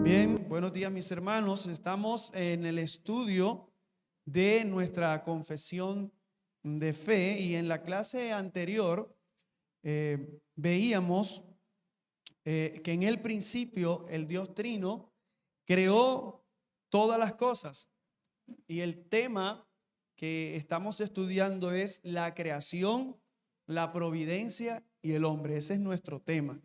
Bien, buenos días mis hermanos. Estamos en el estudio de nuestra confesión de fe y en la clase anterior veíamos que en el principio el Dios Trino creó todas las cosas y el tema que estamos estudiando es la creación, la providencia y el hombre. Ese es nuestro tema.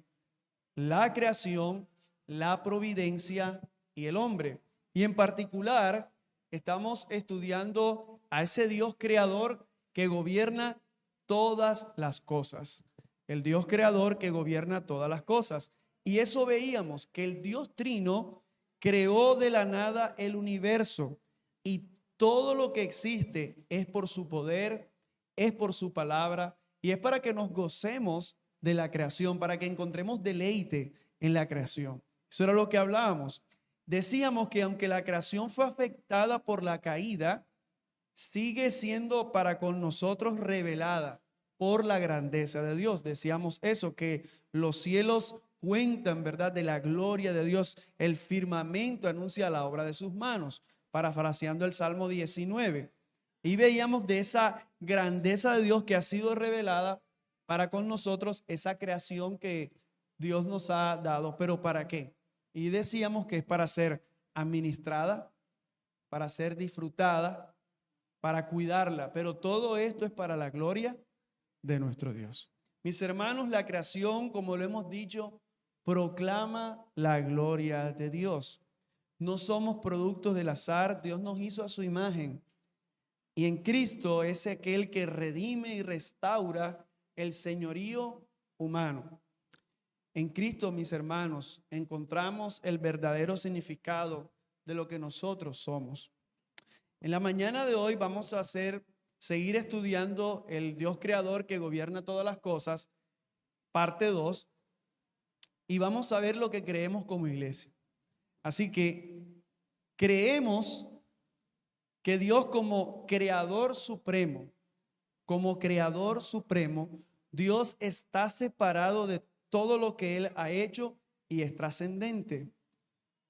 La creación, la providencia y el hombre. Y en particular estamos estudiando a ese Dios creador que gobierna todas las cosas. El Dios creador que gobierna todas las cosas. Y eso veíamos, que el Dios Trino creó de la nada el universo y todo lo que existe es por su poder, es por su palabra y es para que nos gocemos de la creación, para que encontremos deleite en la creación. Eso era lo que hablábamos. Decíamos que aunque la creación fue afectada por la caída, sigue siendo para con nosotros revelada por la grandeza de Dios. Decíamos eso, que los cielos cuentan, ¿verdad?, de la gloria de Dios. El firmamento anuncia la obra de sus manos, parafraseando el Salmo 19. Y veíamos de esa grandeza de Dios que ha sido revelada para con nosotros, esa creación que Dios nos ha dado. ¿Pero para qué? Y decíamos que es para ser administrada, para ser disfrutada, para cuidarla. Pero todo esto es para la gloria de nuestro Dios. Mis hermanos, la creación, como lo hemos dicho, proclama la gloria de Dios. No somos productos del azar. Dios nos hizo a su imagen. Y en Cristo es aquel que redime y restaura el señorío humano. En Cristo, mis hermanos, encontramos el verdadero significado de lo que nosotros somos. En la mañana de hoy vamos a seguir estudiando el Dios creador que gobierna todas las cosas, parte 2, y vamos a ver lo que creemos como iglesia. Así que creemos que Dios como creador supremo, Dios está separado de todo lo que Él ha hecho y es trascendente.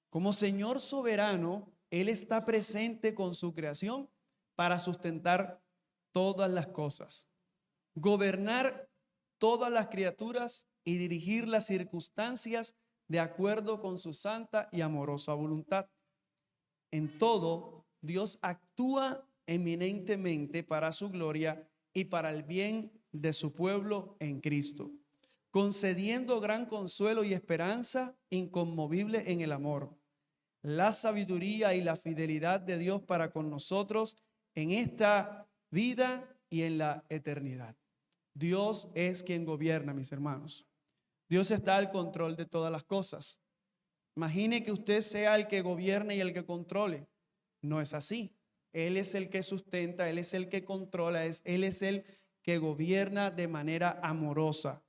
Como Señor soberano, Él está presente con su creación para sustentar todas las cosas, gobernar todas las criaturas y dirigir las circunstancias de acuerdo con su santa y amorosa voluntad. En todo, Dios actúa eminentemente para su gloria y para el bien de su pueblo en Cristo, concediendo gran consuelo y esperanza inconmovible en el amor, la sabiduría y la fidelidad de Dios para con nosotros en esta vida y en la eternidad. Dios es quien gobierna, mis hermanos. Dios está al control de todas las cosas. Imagine que usted sea el que gobierne y el que controle. No es así. Él es el que sustenta, Él es el que controla, Él es el que gobierna de manera amorosa.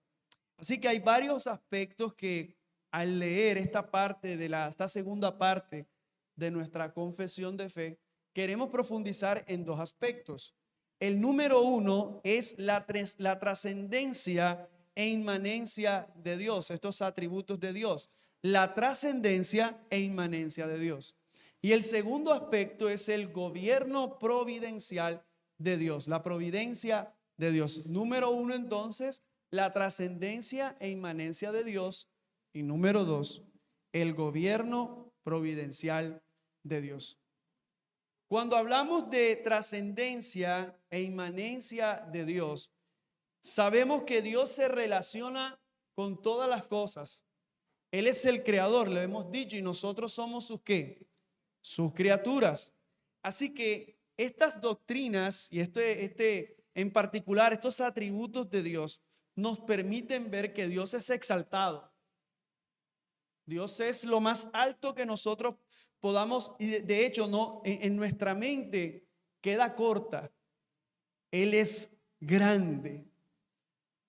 Así que hay varios aspectos que al leer esta segunda parte de nuestra confesión de fe, queremos profundizar en dos aspectos. El número uno es la trascendencia e inmanencia de Dios, estos atributos de Dios, la trascendencia e inmanencia de Dios. Y el segundo aspecto es el gobierno providencial de Dios, la providencia de Dios. Número uno, entonces, la trascendencia e inmanencia de Dios. Y número dos, el gobierno providencial de Dios. Cuando hablamos de trascendencia e inmanencia de Dios, sabemos que Dios se relaciona con todas las cosas. Él es el creador, lo hemos dicho, y nosotros somos sus ¿qué? Sus criaturas. Así que estas doctrinas y en particular estos atributos de Dios nos permiten ver que Dios es exaltado. Dios es lo más alto que nosotros podamos, y de hecho no, en nuestra mente queda corta. Él es grande.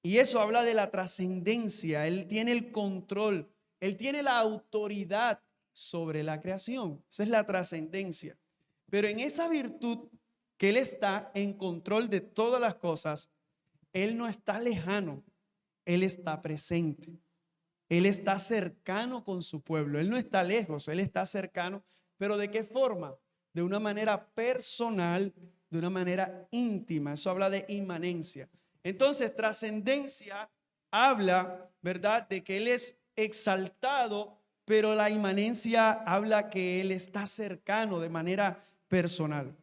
Y eso habla de la trascendencia. Él tiene el control, Él tiene la autoridad sobre la creación. Esa es la trascendencia. Pero en esa virtud que Él está en control de todas las cosas, Él no está lejano, Él está presente. Él está cercano con su pueblo. Él no está lejos, Él está cercano. ¿Pero de qué forma? De una manera personal, de una manera íntima. Eso habla de inmanencia. Entonces, trascendencia habla, ¿verdad?, de que Él es exaltado, pero la inmanencia habla que Él está cercano de manera personal.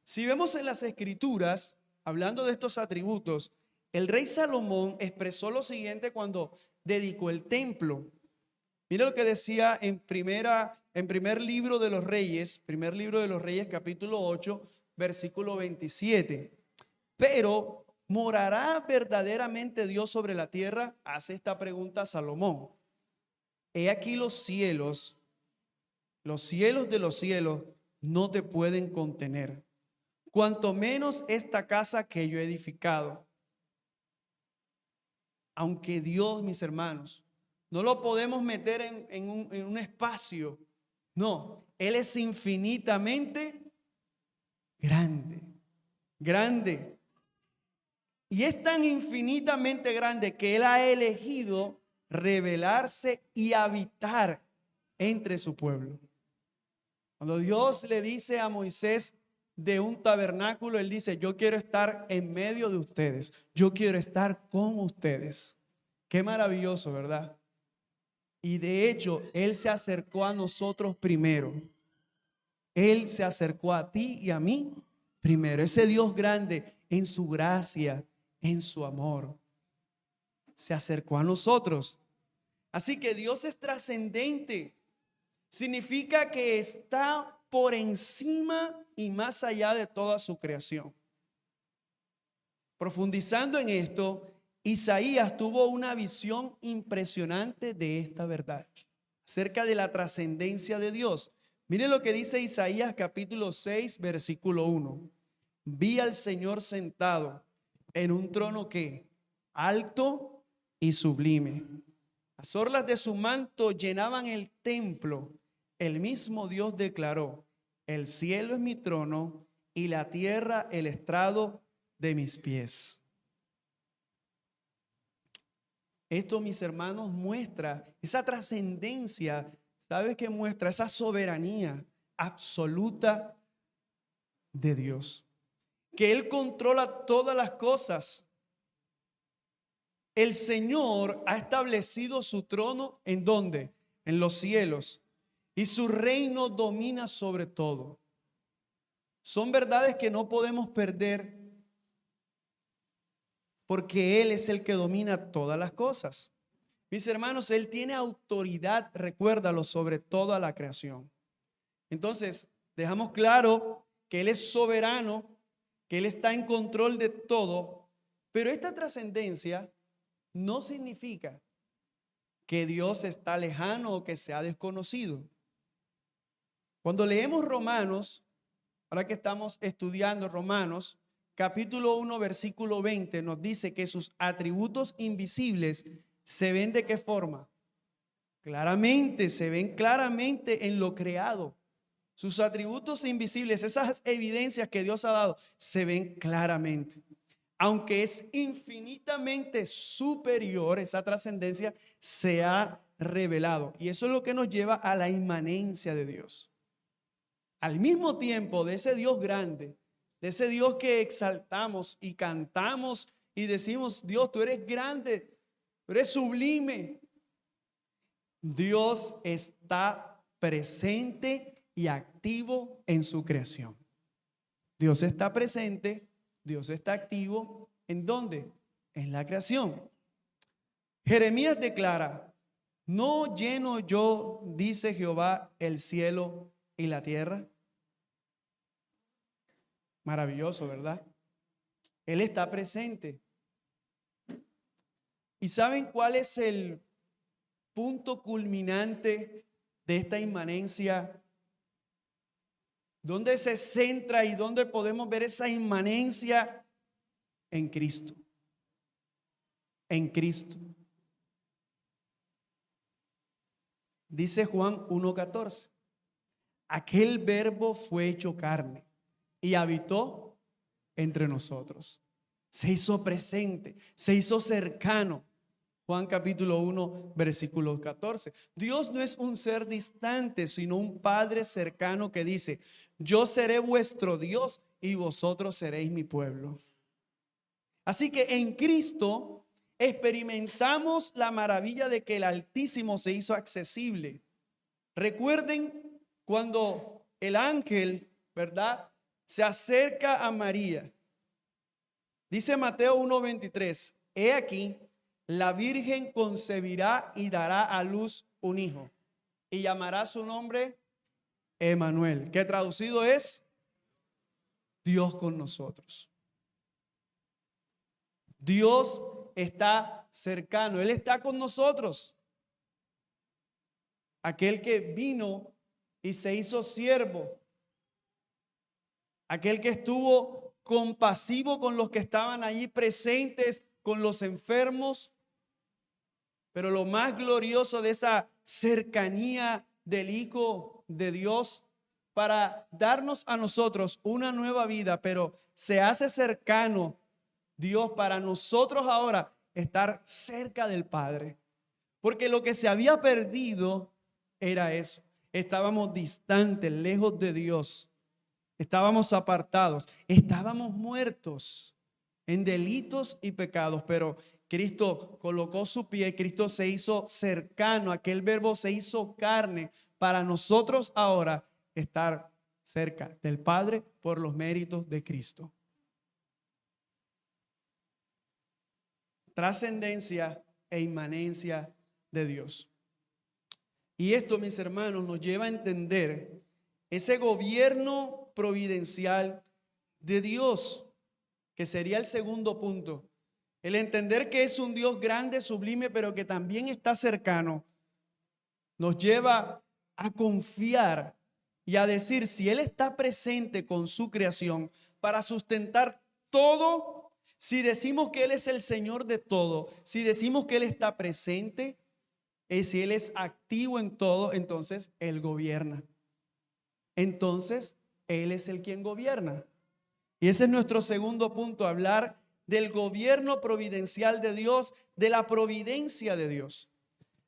Si vemos en las Escrituras, hablando de estos atributos, el rey Salomón expresó lo siguiente cuando dedicó el templo. Mira lo que decía en primer libro de los Reyes, capítulo 8, versículo 27. Pero, ¿morará verdaderamente Dios sobre la tierra? Hace esta pregunta Salomón. He aquí los cielos de los cielos no te pueden contener, cuanto menos esta casa que yo he edificado. Aunque Dios, mis hermanos, no lo podemos meter en un espacio. No, Él es infinitamente grande, grande. Y es tan infinitamente grande que Él ha elegido revelarse y habitar entre su pueblo. Cuando Dios le dice a Moisés de un tabernáculo, Él dice: yo quiero estar en medio de ustedes, yo quiero estar con ustedes. Qué maravilloso, ¿verdad? Y de hecho, Él se acercó a nosotros primero. Él se acercó a ti y a mí primero. Ese Dios grande, en su gracia, en su amor, se acercó a nosotros. Así que Dios es trascendente. Significa que está por encima y más allá de toda su creación. Profundizando en esto, Isaías tuvo una visión impresionante de esta verdad, acerca de la trascendencia de Dios. Miren lo que dice Isaías capítulo 6, versículo 1. Vi al Señor sentado en un trono que alto y sublime. Las orlas de su manto llenaban el templo. El mismo Dios declaró: el cielo es mi trono y la tierra el estrado de mis pies. Esto, mis hermanos, muestra esa trascendencia. ¿Sabes qué muestra? Esa soberanía absoluta de Dios. Que Él controla todas las cosas. El Señor ha establecido su trono, ¿en dónde? En los cielos. Y su reino domina sobre todo. Son verdades que no podemos perder, porque Él es el que domina todas las cosas. Mis hermanos, Él tiene autoridad, recuérdalo, sobre toda la creación. Entonces, dejamos claro que Él es soberano, que Él está en control de todo, pero esta trascendencia no significa que Dios está lejano o que sea desconocido. Cuando leemos Romanos, ahora que estamos estudiando Romanos, capítulo 1, versículo 20, nos dice que sus atributos invisibles se ven ¿de qué forma? Claramente, se ven claramente en lo creado. Sus atributos invisibles, esas evidencias que Dios ha dado, se ven claramente. Aunque es infinitamente superior, esa trascendencia se ha revelado. Y eso es lo que nos lleva a la inmanencia de Dios. Al mismo tiempo, de ese Dios grande, de ese Dios que exaltamos y cantamos y decimos: Dios, tú eres grande, tú eres sublime. Dios está presente y activo en su creación. Dios está presente, Dios está activo. ¿En dónde? En la creación. Jeremías declara: ¿no lleno yo, dice Jehová, el cielo y la tierra? Maravilloso, ¿verdad? Él está presente. ¿Y saben cuál es el punto culminante de esta inmanencia? ¿Dónde se centra y dónde podemos ver esa inmanencia? En Cristo. En Cristo. Dice Juan 1:14. Aquel verbo fue hecho carne y habitó entre nosotros. Se hizo presente, se hizo cercano. Juan capítulo 1, versículo 14. Dios no es un ser distante, sino un Padre cercano que dice: yo seré vuestro Dios y vosotros seréis mi pueblo. Así que en Cristo experimentamos la maravilla de que el Altísimo se hizo accesible. Recuerden cuando el ángel, ¿verdad?, se acerca a María. Dice Mateo 1:23, he aquí, la Virgen concebirá y dará a luz un hijo, y llamará su nombre Emmanuel, que traducido es Dios con nosotros. Dios está cercano, Él está con nosotros. Aquel que vino y se hizo siervo, aquel que estuvo compasivo con los que estaban allí presentes, con los enfermos. Pero lo más glorioso de esa cercanía del Hijo de Dios para darnos a nosotros una nueva vida, pero se hace cercano Dios para nosotros ahora estar cerca del Padre. Porque lo que se había perdido era eso. Estábamos distantes, lejos de Dios. Estábamos apartados, estábamos muertos en delitos y pecados, pero Cristo colocó su pie, Cristo se hizo cercano, aquel verbo se hizo carne para nosotros ahora estar cerca del Padre por los méritos de Cristo. Trascendencia e inmanencia de Dios. Y esto, mis hermanos, nos lleva a entender ese gobierno providencial de Dios, que sería el segundo punto. El entender que es un Dios grande, sublime, pero que también está cercano, nos lleva a confiar y a decir, si Él está presente con su creación para sustentar todo, si decimos que Él es el Señor de todo, si decimos que Él está presente, si Él es activo en todo, entonces Él gobierna. Entonces Él es el quien gobierna. Y ese es nuestro segundo punto, hablar del gobierno providencial de Dios, de la providencia de Dios.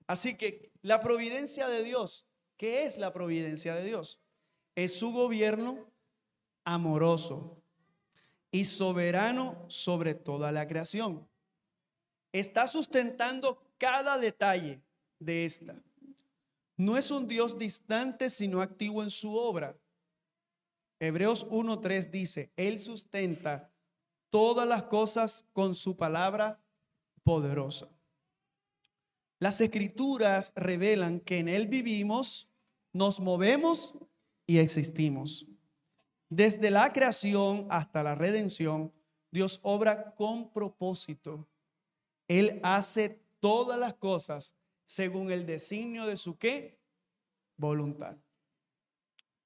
Así que la providencia de Dios, ¿qué es la providencia de Dios? Es su gobierno amoroso y soberano sobre toda la creación. Está sustentando cada detalle de esta. No es un Dios distante, sino activo en su obra. Hebreos 1:3 dice, Él sustenta todas las cosas con su palabra poderosa. Las Escrituras revelan que en Él vivimos, nos movemos y existimos. Desde la creación hasta la redención, Dios obra con propósito. Él hace todas las cosas según el designio de su ¿qué? Voluntad.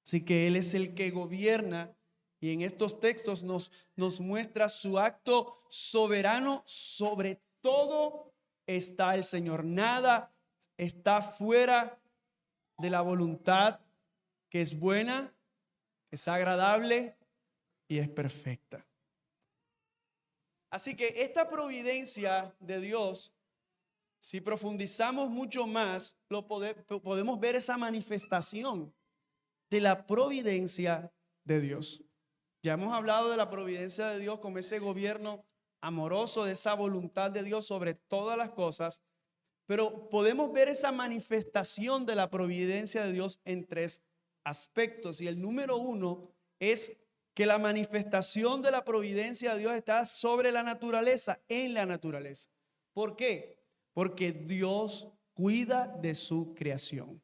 Así que Él es el que gobierna y en estos textos nos muestra su acto soberano. Sobre todo está el Señor. Nada está fuera de la voluntad que es buena, es agradable y es perfecta. Así que esta providencia de Dios, si profundizamos mucho más, podemos ver esa manifestación de la providencia de Dios. Ya hemos hablado de la providencia de Dios como ese gobierno amoroso, de esa voluntad de Dios sobre todas las cosas, pero podemos ver esa manifestación de la providencia de Dios en tres aspectos. Y el número uno es que la manifestación de la providencia de Dios está sobre la naturaleza, en la naturaleza. ¿Por qué? Porque Dios cuida de su creación.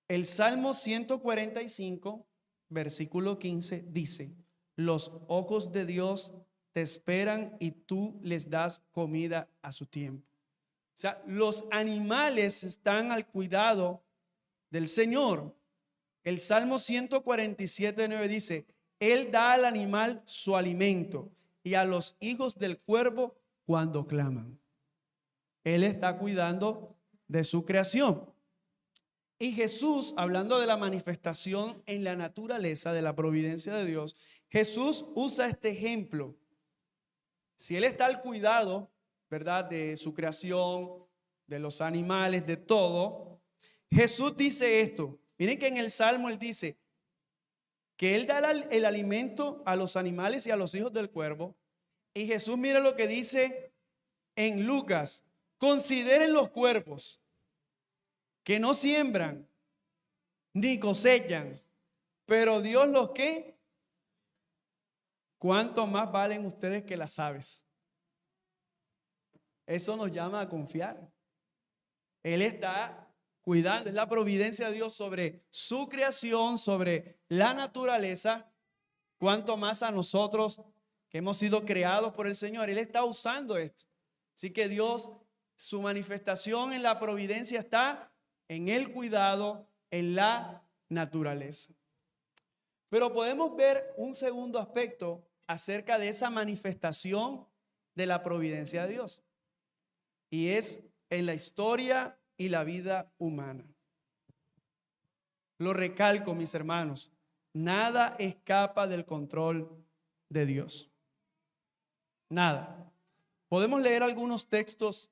El Salmo 145, versículo 15 dice, los ojos de Dios te esperan y tú les das comida a su tiempo. O sea, los animales están al cuidado del Señor. El Salmo 147, 9 dice, Él da al animal su alimento y a los hijos del cuervo cuando claman. Él está cuidando de su creación. Y Jesús, hablando de la manifestación en la naturaleza de la providencia de Dios, Jesús usa este ejemplo. Si Él está al cuidado ¿verdad? De su creación, de los animales, de todo. Jesús dice esto. Miren que en el Salmo Él dice que Él da el alimento a los animales y a los hijos del cuervo. Y Jesús, mire lo que dice en Lucas. Consideren los cuervos que no siembran ni cosechan, pero Dios los que, ¿cuánto más valen ustedes que las aves? Eso nos llama a confiar. Él está cuidando, es la providencia de Dios sobre su creación, sobre la naturaleza, cuánto más a nosotros que hemos sido creados por el Señor. Él está usando esto. Así que Dios, su manifestación en la providencia está en el cuidado, en la naturaleza. Pero podemos ver un segundo aspecto acerca de esa manifestación de la providencia de Dios. Y es en la historia y la vida humana. Lo recalco, mis hermanos, nada escapa del control de Dios. Nada. Podemos leer algunos textos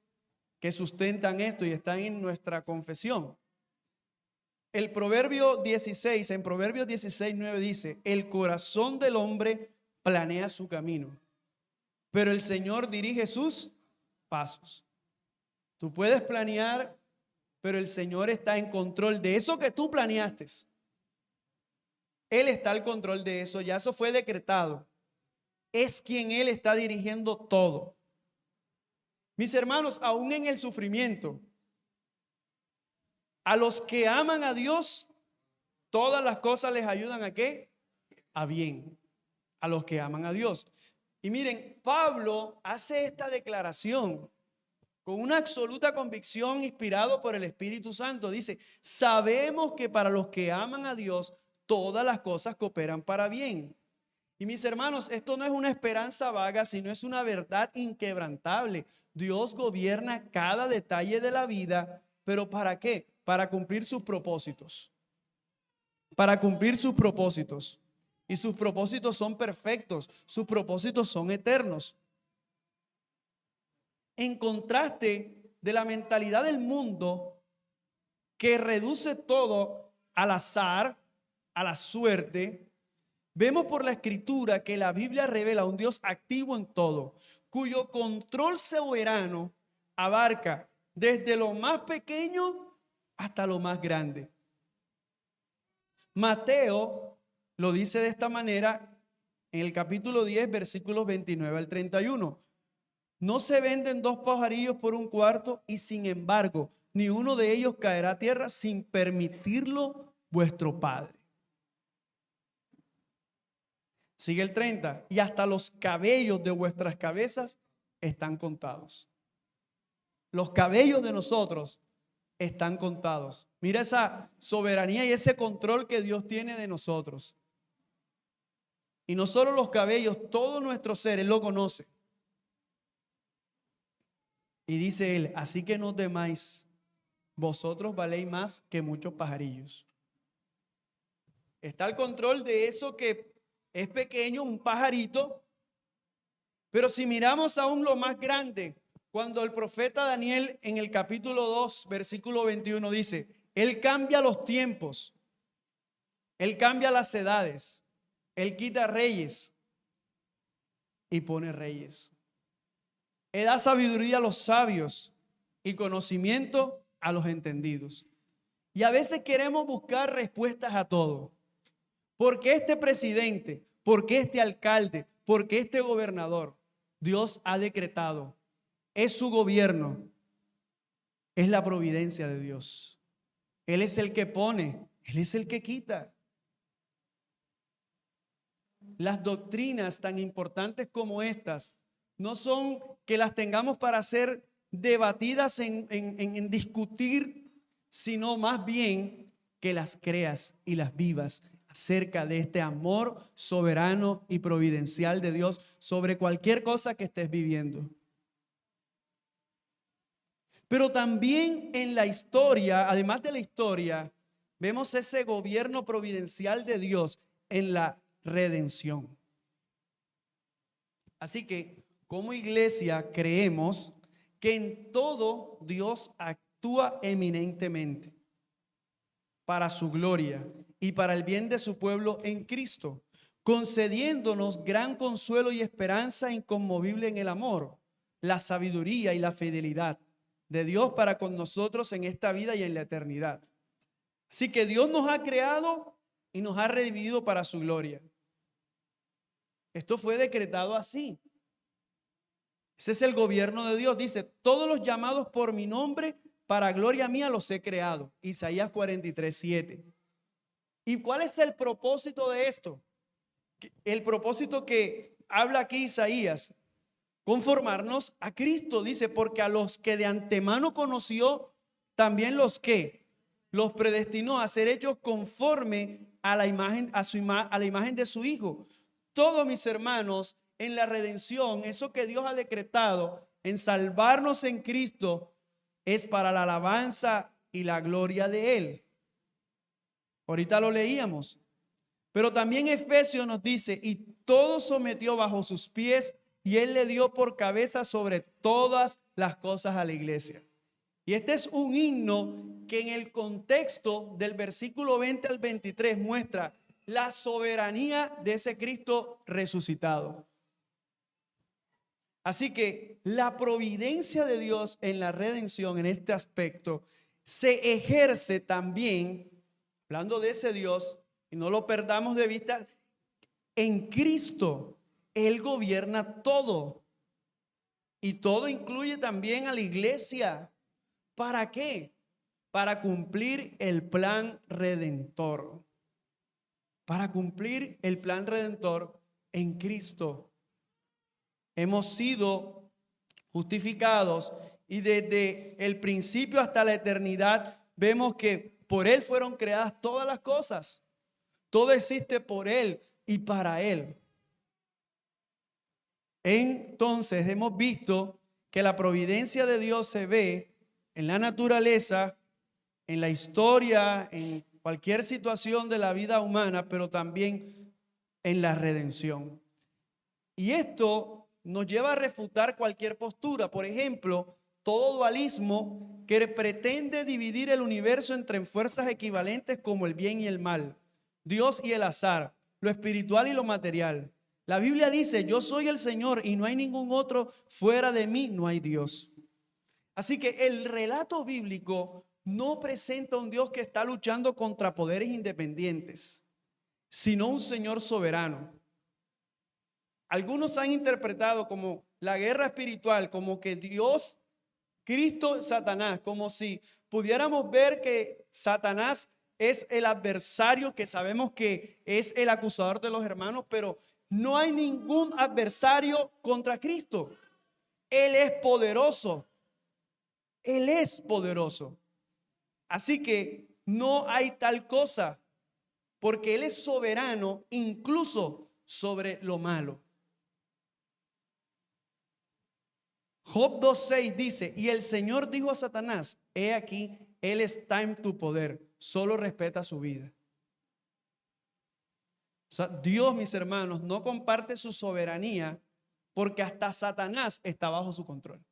que sustentan esto y están en nuestra confesión. El Proverbio 16, en Proverbios 16:9 dice: el corazón del hombre planea su camino, pero el Señor dirige sus pasos. Tú puedes planear, pero el Señor está en control de eso que tú planeaste. Él está al control de eso, ya eso fue decretado. Es quien Él está dirigiendo todo. Mis hermanos, aún en el sufrimiento, a los que aman a Dios, todas las cosas les ayudan ¿a qué? A bien. A los que aman a Dios. Y miren, Pablo hace esta declaración con una absoluta convicción, inspirado por el Espíritu Santo. Dice: sabemos que para los que aman a Dios, todas las cosas cooperan para bien. Y mis hermanos, esto no es una esperanza vaga, sino es una verdad inquebrantable. Dios gobierna cada detalle de la vida, pero ¿para qué? Para cumplir sus propósitos. Para cumplir sus propósitos. Y sus propósitos son perfectos, sus propósitos son eternos. En contraste de la mentalidad del mundo que reduce todo al azar, a la suerte, vemos por la Escritura que la Biblia revela un Dios activo en todo, cuyo control soberano abarca desde lo más pequeño hasta lo más grande. Mateo lo dice de esta manera en el capítulo 10, versículos 29 al 31. No se venden dos pajarillos por un cuarto, y sin embargo, ni uno de ellos caerá a tierra sin permitirlo vuestro Padre. Sigue el 30. Y hasta los cabellos de vuestras cabezas están contados. Los cabellos de nosotros están contados. Mira esa soberanía y ese control que Dios tiene de nosotros. Y no solo los cabellos, todo nuestro ser, Él lo conoce. Y dice Él: así que no temáis, vosotros valéis más que muchos pajarillos. Está el control de eso que es pequeño, un pajarito. Pero si miramos aún lo más grande, cuando el profeta Daniel en el capítulo 2, versículo 21 dice: Él cambia los tiempos, Él cambia las edades, Él quita reyes y pone reyes. Él da sabiduría a los sabios y conocimiento a los entendidos. Y a veces queremos buscar respuestas a todo. ¿Por qué este presidente? ¿Por qué este alcalde? ¿Por qué este gobernador? Dios ha decretado. Es su gobierno. Es la providencia de Dios. Él es el que pone. Él es el que quita. Las doctrinas tan importantes como estas no son que las tengamos para ser debatidas en discutir, sino más bien que las creas y las vivas acerca de este amor soberano y providencial de Dios sobre cualquier cosa que estés viviendo. Pero también en la historia, además de la historia, vemos ese gobierno providencial de Dios en la redención. Así que como iglesia creemos que en todo Dios actúa eminentemente para su gloria y para el bien de su pueblo en Cristo, concediéndonos gran consuelo y esperanza inconmovible en el amor, la sabiduría y la fidelidad de Dios para con nosotros en esta vida y en la eternidad. Así que Dios nos ha creado y nos ha redimido para su gloria. Esto fue decretado así. Ese es el gobierno de Dios. Dice, todos los llamados por mi nombre, para gloria mía los he creado. Isaías 43:7. ¿Y cuál es el propósito de esto? El propósito que habla aquí Isaías, conformarnos a Cristo, dice, porque a los que de antemano conoció, también los que los predestinó a ser hechos conforme a la imagen, a la imagen de su Hijo. Todos mis hermanos, en la redención, eso que Dios ha decretado en salvarnos en Cristo, es para la alabanza y la gloria de Él. Ahorita lo leíamos. Pero también Efesios nos dice, y todo sometió bajo sus pies, y Él le dio por cabeza sobre todas las cosas a la iglesia. Y este es un himno que en el contexto del versículo 20 al 23 muestra la soberanía de ese Cristo resucitado. Así que la providencia de Dios en la redención, en este aspecto, se ejerce también, hablando de ese Dios, y no lo perdamos de vista, en Cristo. Él gobierna todo. Y todo incluye también a la iglesia. ¿Para qué? Para cumplir el plan redentor. Para cumplir el plan redentor en Cristo. Hemos sido justificados y desde el principio hasta la eternidad vemos que por Él fueron creadas todas las cosas. Todo existe por Él y para Él. Entonces hemos visto que la providencia de Dios se ve en la naturaleza, en la historia, en cualquier situación de la vida humana, pero también en la redención. Y esto nos lleva a refutar cualquier postura. Por ejemplo, todo dualismo que pretende dividir el universo entre fuerzas equivalentes como el bien y el mal, Dios y el azar, lo espiritual y lo material. La Biblia dice, yo soy el Señor y no hay ningún otro, fuera de mí no hay Dios. Así que el relato bíblico no presenta un Dios que está luchando contra poderes independientes, sino un Señor soberano. Algunos han interpretado como la guerra espiritual, como que Dios, Cristo, Satanás, como si pudiéramos ver que Satanás es el adversario que sabemos que es el acusador de los hermanos, pero no hay ningún adversario contra Cristo. Él es poderoso. Él es poderoso. Así que no hay tal cosa, porque Él es soberano incluso sobre lo malo. Job 2:6 dice, y el Señor dijo a Satanás, he aquí, Él está en tu poder, solo respeta su vida. O sea, Dios, mis hermanos, no comparte su soberanía porque hasta Satanás está bajo su control.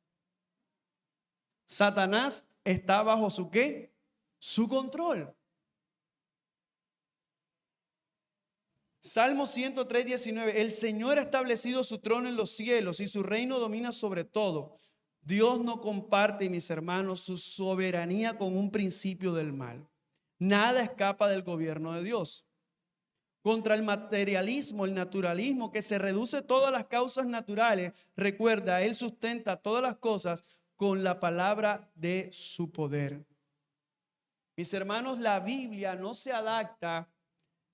Satanás está bajo su ¿qué? Su control. Salmo 103:19, el Señor ha establecido su trono en los cielos y su reino domina sobre todo. Dios no comparte, mis hermanos, su soberanía con un principio del mal. Nada escapa del gobierno de Dios. Contra el materialismo, el naturalismo, que se reduce todas las causas naturales, recuerda, Él sustenta todas las cosas con la palabra de su poder. Mis hermanos, la Biblia no se adapta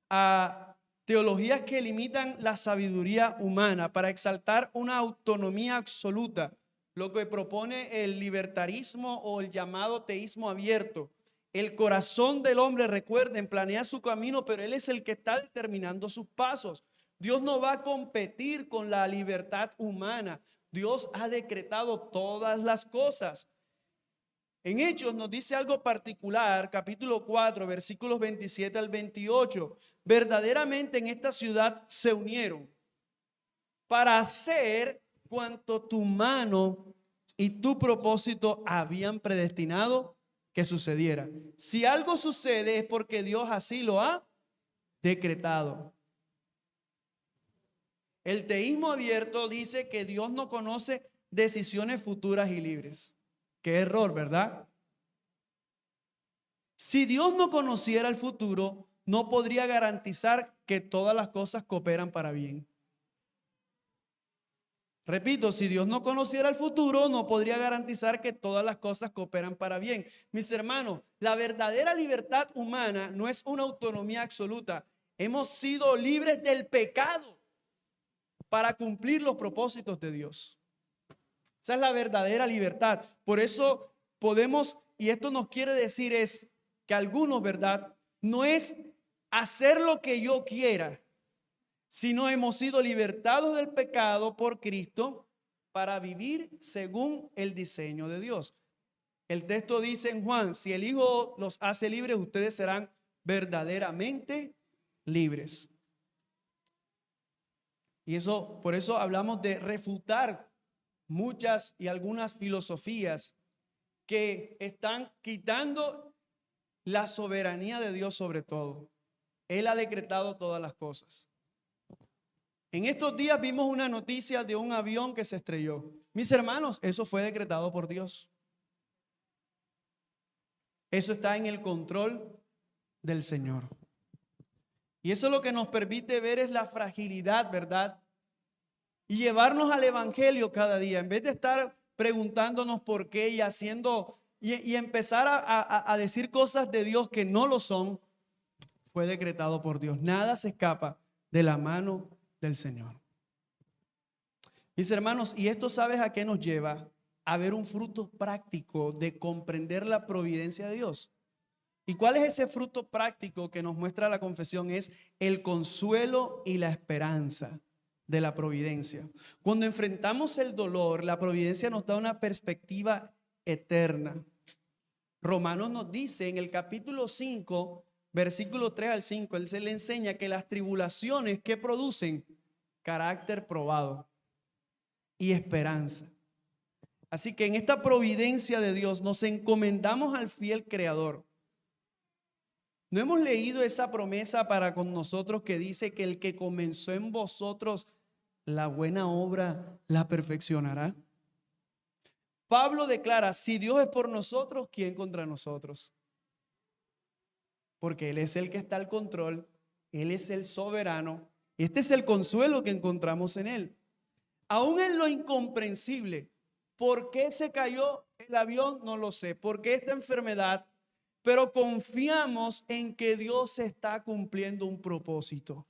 a teologías que limitan la sabiduría humana para exaltar una autonomía absoluta, lo que propone el libertarismo o el llamado teísmo abierto. El corazón del hombre, recuerden, planea su camino, pero Él es el que está determinando sus pasos. Dios no va a competir con la libertad humana. Dios ha decretado todas las cosas. En Hechos nos dice algo particular, capítulo 4, versículos 27 al 28. Verdaderamente en esta ciudad se unieron para hacer cuanto tu mano y tu propósito habían predestinado que sucediera. Si algo sucede es porque Dios así lo ha decretado. El teísmo abierto dice que Dios no conoce decisiones futuras y libres. Qué error, ¿verdad? Si Dios no conociera el futuro, no podría garantizar que todas las cosas cooperan para bien. Repito, si Dios no conociera el futuro, no podría garantizar que todas las cosas cooperan para bien. Mis hermanos, la verdadera libertad humana no es una autonomía absoluta. Hemos sido libres del pecado para cumplir los propósitos de Dios. Esa es la verdadera libertad. Por eso podemos, y esto nos quiere decir es que algunos, ¿verdad? No es hacer lo que yo quiera, sino hemos sido libertados del pecado por Cristo para vivir según el diseño de Dios. El texto dice en Juan, si el Hijo los hace libres, ustedes serán verdaderamente libres. Y eso, por eso hablamos de refutar muchas y algunas filosofías que están quitando la soberanía de Dios sobre todo. Él ha decretado todas las cosas. En estos días vimos una noticia de un avión que se estrelló. Mis hermanos, eso fue decretado por Dios. Eso está en el control del Señor. Y eso lo que nos permite ver es la fragilidad, ¿verdad? Y llevarnos al evangelio cada día. En vez de estar preguntándonos por qué y haciendo y empezar a decir cosas de Dios que no lo son, fue decretado por Dios. Nada se escapa de la mano del Señor. Mis hermanos, y esto, ¿sabes a qué nos lleva? A ver un fruto práctico de comprender la providencia de Dios. ¿Y cuál es ese fruto práctico que nos muestra la confesión? Es el consuelo y la esperanza de la providencia. Cuando enfrentamos el dolor, la providencia nos da una perspectiva eterna. Romanos nos dice en el capítulo 5, versículo 3 al 5, él se le enseña que las tribulaciones que producen carácter probado y esperanza. Así que en esta providencia de Dios nos encomendamos al fiel Creador. ¿No hemos leído esa promesa para con nosotros que dice que el que comenzó en vosotros la buena obra la perfeccionará? Pablo declara, si Dios es por nosotros, ¿quién contra nosotros? Porque Él es el que está al control, Él es el soberano. Este es el consuelo que encontramos en Él. Aún en lo incomprensible, ¿por qué se cayó el avión? No lo sé. ¿Por qué esta enfermedad? Pero confiamos en que Dios está cumpliendo un propósito.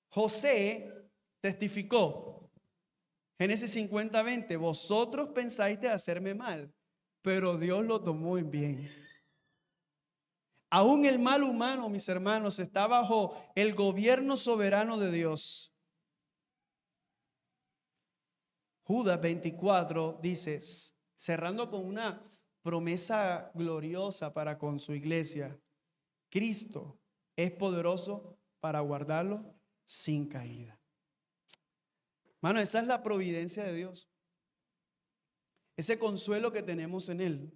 José testificó, Génesis 50:20, vosotros pensáis de hacerme mal, pero Dios lo tomó en bien. Aún el mal humano, mis hermanos, está bajo el gobierno soberano de Dios. Judas 24 dice, cerrando con una promesa gloriosa para con su iglesia, Cristo es poderoso para guardarlo sin caída. Hermano, esa es la providencia de Dios. Ese consuelo que tenemos en Él.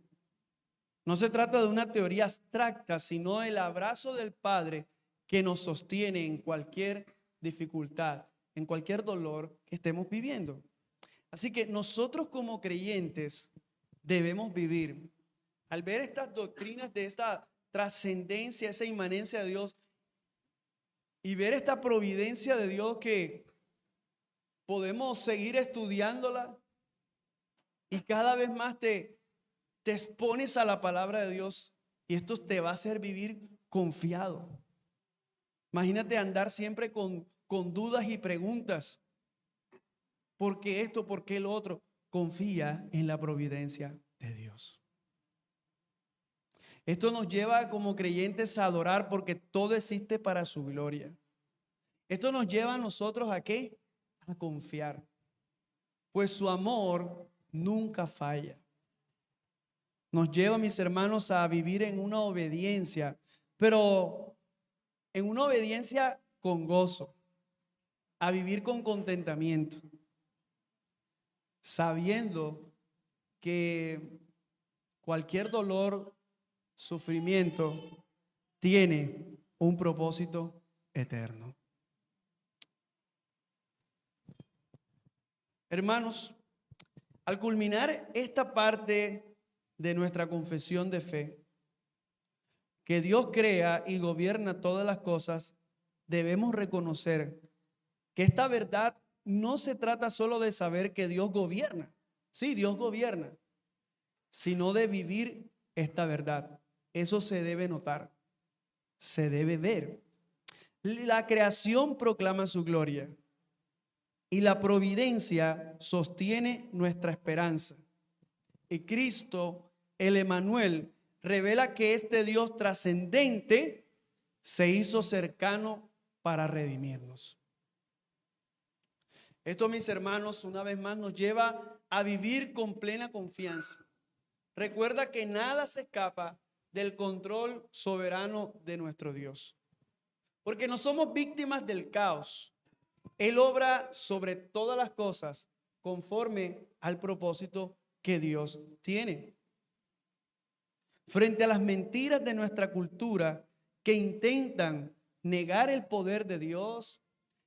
No se trata de una teoría abstracta, sino el abrazo del Padre que nos sostiene en cualquier dificultad, en cualquier dolor que estemos viviendo. Así que nosotros como creyentes debemos vivir, al ver estas doctrinas de esta trascendencia, esa inmanencia de Dios, y ver esta providencia de Dios que podemos seguir estudiándola y cada vez más te expones a la palabra de Dios y esto te va a hacer vivir confiado. Imagínate andar siempre con dudas y preguntas. ¿Por qué esto? ¿Por qué lo otro? Confía en la providencia de Dios. Esto nos lleva como creyentes a adorar porque todo existe para su gloria. Esto nos lleva a nosotros ¿a qué? A confiar. Pues su amor nunca falla. Nos lleva, mis hermanos, a vivir en una obediencia, pero en una obediencia con gozo, a vivir con contentamiento. sabiendo que cualquier dolor, sufrimiento, tiene un propósito eterno. Hermanos, al culminar esta parte de nuestra confesión de fe, que Dios crea y gobierna todas las cosas, debemos reconocer que esta verdad no se trata solo de saber que Dios gobierna. Sí, Dios gobierna, sino de vivir esta verdad. Eso se debe notar, se debe ver. La creación proclama su gloria y la providencia sostiene nuestra esperanza. Y Cristo, el Emmanuel, revela que este Dios trascendente se hizo cercano para redimirnos. Esto, mis hermanos, una vez más nos lleva a vivir con plena confianza. Recuerda que nada se escapa del control soberano de nuestro Dios. Porque no somos víctimas del caos. Él obra sobre todas las cosas conforme al propósito que Dios tiene. Frente a las mentiras de nuestra cultura que intentan negar el poder de Dios,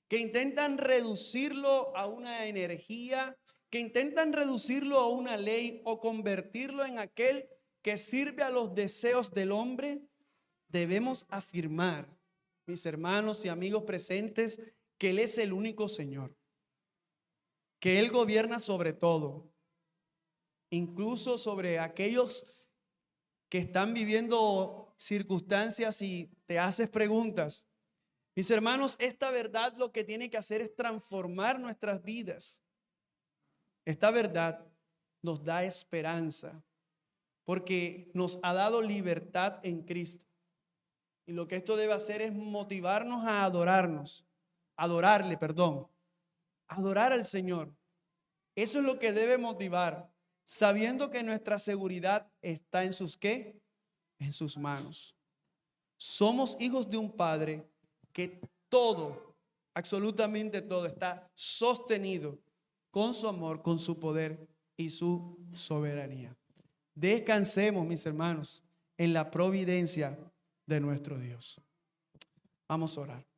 que intentan reducirlo a una energía, que intentan reducirlo a una ley o convertirlo en aquel que sirve a los deseos del hombre, debemos afirmar, mis hermanos y amigos presentes, que Él es el único Señor, que Él gobierna sobre todo, incluso sobre aquellos que están viviendo circunstancias y te haces preguntas. Mis hermanos, esta verdad lo que tiene que hacer es transformar nuestras vidas. Esta verdad nos da esperanza porque nos ha dado libertad en Cristo. Y lo que esto debe hacer es motivarnos a adorar al Señor. Eso es lo que debe motivar, sabiendo que nuestra seguridad está en sus ¿qué? En sus manos. Somos hijos de un Padre que todo, absolutamente todo, está sostenido con su amor, con su poder y su soberanía. Descansemos, mis hermanos, en la providencia de nuestro Dios. Vamos a orar.